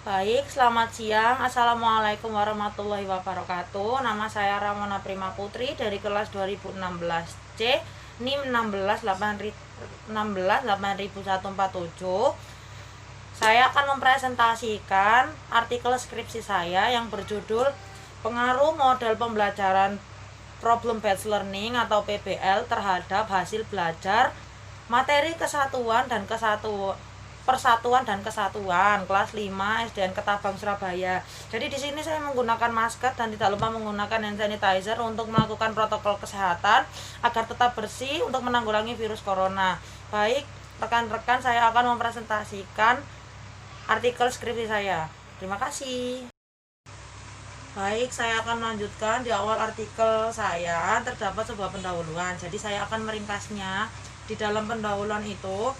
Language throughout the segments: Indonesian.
Baik, selamat siang. Assalamualaikum warahmatullahi wabarakatuh. Nama saya Ramona Prima Putri dari kelas 2016C, NIM 168147. Saya akan mempresentasikan artikel skripsi saya yang berjudul Pengaruh Model Pembelajaran Problem Based Learning atau PBL terhadap hasil belajar materi Persatuan dan Kesatuan kelas 5 SDN Ketabang Surabaya. Jadi di sini saya menggunakan masker dan tidak lupa menggunakan hand sanitizer untuk melakukan protokol kesehatan agar tetap bersih untuk menanggulangi virus corona. Baik, rekan-rekan, saya akan mempresentasikan artikel skripsi saya. Terima kasih. Baik, saya akan melanjutkan. Di awal artikel saya terdapat sebuah pendahuluan. Jadi saya akan meringkasnya. Di dalam pendahuluan itu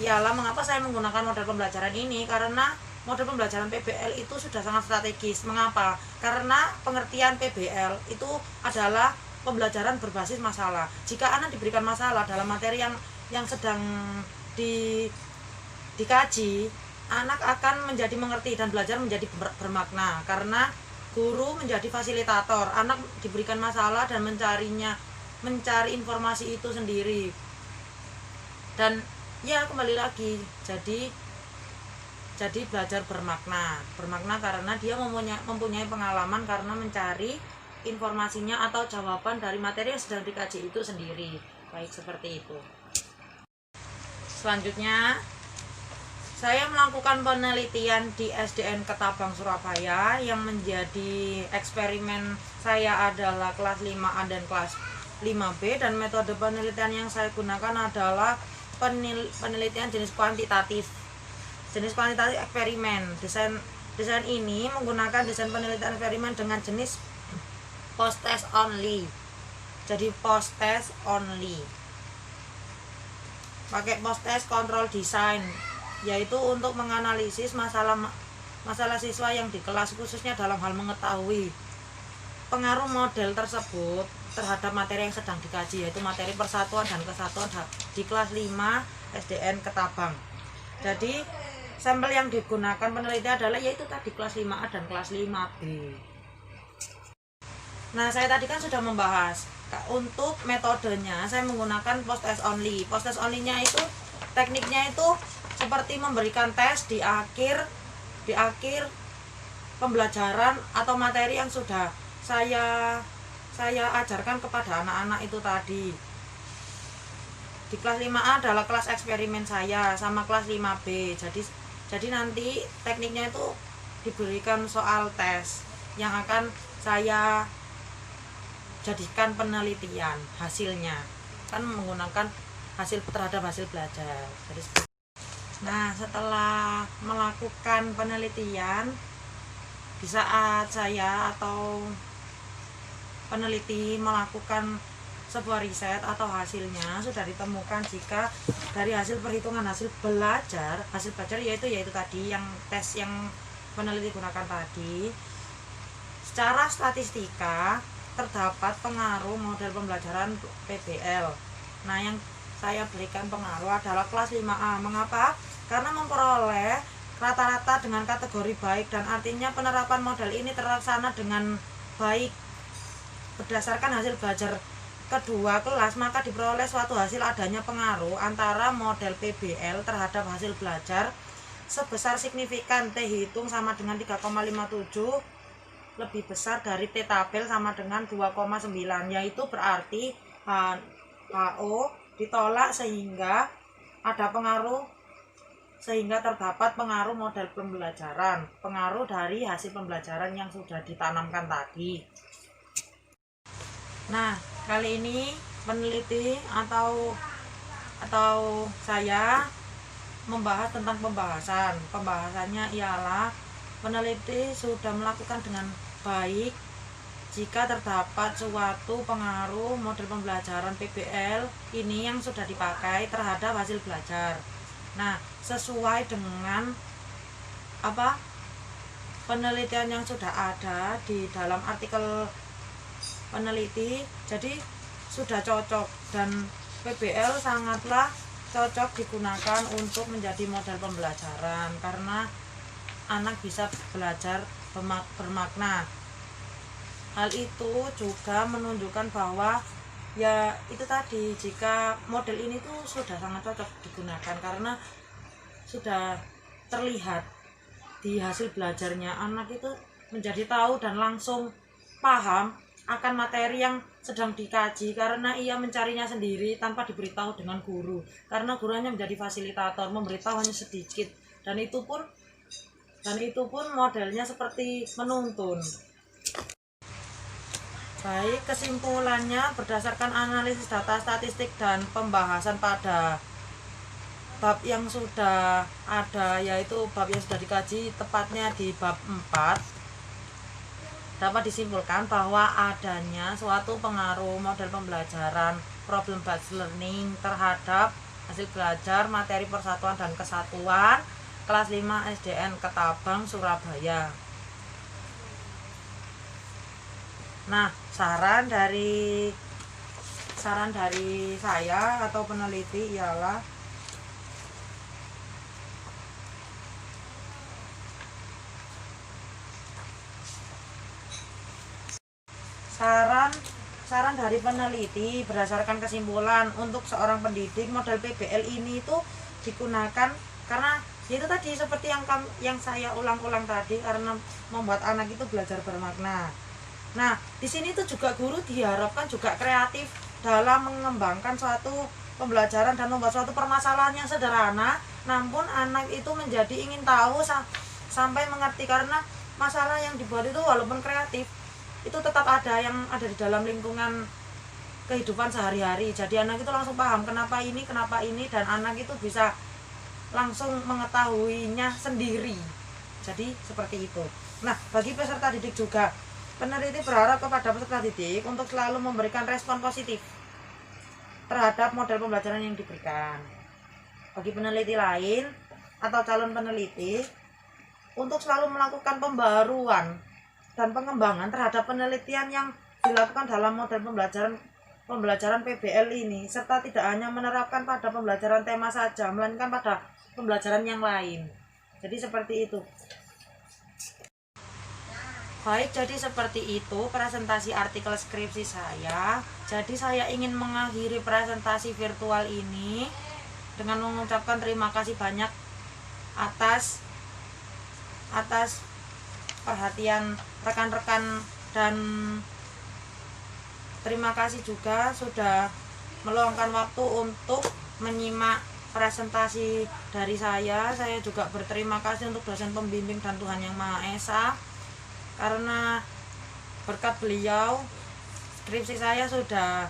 ialah mengapa saya menggunakan model pembelajaran ini, karena model pembelajaran PBL itu sudah sangat strategis. Mengapa? Karena pengertian PBL itu adalah pembelajaran berbasis masalah. Jika anak diberikan masalah dalam materi yang sedang dikaji, anak akan menjadi mengerti dan belajar menjadi bermakna, karena guru menjadi fasilitator. Anak diberikan masalah dan mencari informasi itu sendiri. Dan ya, kembali lagi, jadi belajar bermakna karena dia mempunyai pengalaman karena mencari informasinya atau jawaban dari materi yang sedang dikaji itu sendiri. Baik, seperti itu. Selanjutnya, saya melakukan penelitian di SDN Ketabang Surabaya. Yang menjadi eksperimen saya adalah kelas 5A dan kelas 5B, dan metode penelitian yang saya gunakan adalah penelitian jenis kuantitatif eksperimen. Desain ini menggunakan desain penelitian eksperimen dengan jenis post test only. Jadi post test only, pakai post test control design, yaitu untuk menganalisis masalah siswa yang di kelas, khususnya dalam hal mengetahui pengaruh model tersebut terhadap materi yang sedang dikaji, yaitu materi Persatuan dan Kesatuan di kelas 5 SDN Ketabang. Jadi sampel yang digunakan penelitian adalah yaitu tadi kelas 5A dan kelas 5B. Nah, saya tadi kan sudah membahas untuk metodenya saya menggunakan post test only. Post test only-nya itu tekniknya itu seperti memberikan tes di akhir pembelajaran atau materi yang sudah saya ajarkan kepada anak-anak itu tadi. Di kelas 5A adalah kelas eksperimen saya sama kelas 5B. Jadi nanti tekniknya itu diberikan soal tes yang akan saya jadikan penelitian hasilnya, kan menggunakan terhadap hasil belajar. Nah, setelah melakukan penelitian, di saat saya atau peneliti melakukan sebuah riset atau hasilnya sudah ditemukan jika dari hasil perhitungan hasil belajar yaitu tadi yang tes yang peneliti gunakan tadi, secara statistika terdapat pengaruh model pembelajaran PBL. Nah, yang saya berikan pengaruh adalah kelas 5A. Mengapa? Karena memperoleh rata-rata dengan kategori baik, dan artinya penerapan model ini terlaksana dengan baik. Berdasarkan hasil belajar kedua kelas, maka diperoleh suatu hasil adanya pengaruh antara model PBL terhadap hasil belajar sebesar signifikan. T hitung sama dengan 3,57 lebih besar dari T tabel sama dengan 2,9, yaitu berarti HO ditolak sehingga terdapat pengaruh model pembelajaran, pengaruh dari hasil pembelajaran yang sudah ditanamkan tadi. Nah, kali ini peneliti atau saya membahas tentang pembahasannya ialah peneliti sudah melakukan dengan baik jika terdapat suatu pengaruh model pembelajaran PBL ini yang sudah dipakai terhadap hasil belajar. Nah, sesuai dengan penelitian yang sudah ada di dalam artikel peneliti, jadi sudah cocok, dan PBL sangatlah cocok digunakan untuk menjadi model pembelajaran, karena anak bisa belajar bermakna. Hal itu juga menunjukkan bahwa ya itu tadi, jika model ini tuh sudah sangat cocok digunakan karena sudah terlihat di hasil belajarnya, anak itu menjadi tahu dan langsung paham akan materi yang sedang dikaji karena ia mencarinya sendiri tanpa diberitahu dengan guru, karena gurunya menjadi fasilitator, memberitahu hanya sedikit, dan itu pun modelnya seperti menuntun. Baik, kesimpulannya berdasarkan analisis data statistik dan pembahasan pada bab yang sudah ada, yaitu bab yang sudah dikaji, tepatnya di bab 4, dapat disimpulkan bahwa adanya suatu pengaruh model pembelajaran problem based learning terhadap hasil belajar materi persatuan dan kesatuan kelas 5 SDN Ketabang, Surabaya. Nah, saran dari saya atau peneliti ialah saran dari peneliti berdasarkan kesimpulan untuk seorang pendidik, model PBL ini itu digunakan karena itu tadi seperti yang saya ulang-ulang tadi, karena membuat anak itu belajar bermakna. Nah, di sini tuh juga guru diharapkan juga kreatif dalam mengembangkan suatu pembelajaran dan membuat suatu permasalahan yang sederhana, namun anak itu menjadi ingin tahu sampai mengerti, karena masalah yang dibuat itu walaupun kreatif, itu tetap ada yang ada di dalam lingkungan kehidupan sehari-hari. Jadi anak itu langsung paham kenapa ini, dan anak itu bisa langsung mengetahuinya sendiri. Jadi seperti itu. Nah, bagi peserta didik juga, peneliti berharap kepada peserta didik untuk selalu memberikan respon positif terhadap model pembelajaran yang diberikan. Bagi peneliti lain atau calon peneliti, untuk selalu melakukan pembaruan dan pengembangan terhadap penelitian yang dilakukan dalam model pembelajaran PBL ini, serta tidak hanya menerapkan pada pembelajaran tema saja, melainkan pada pembelajaran yang lain. Jadi seperti itu. Baik, jadi seperti itu presentasi artikel skripsi saya. Jadi saya ingin mengakhiri presentasi virtual ini dengan mengucapkan terima kasih banyak atas perhatian rekan-rekan, dan terima kasih juga sudah meluangkan waktu untuk menyimak presentasi dari saya. Saya juga berterima kasih untuk dosen pembimbing dan Tuhan Yang Maha Esa, karena berkat beliau skripsi saya sudah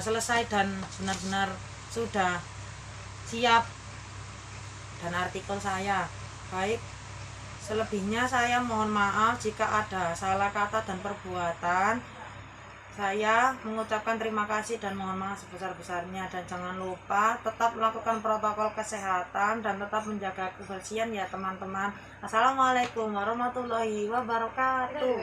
selesai dan benar-benar sudah siap, dan artikel saya. Baik, selebihnya saya mohon maaf jika ada salah kata dan perbuatan. Saya mengucapkan terima kasih dan mohon maaf sebesar-besarnya, dan jangan lupa tetap melakukan protokol kesehatan dan tetap menjaga kebersihan ya teman-teman. Assalamualaikum warahmatullahi wabarakatuh.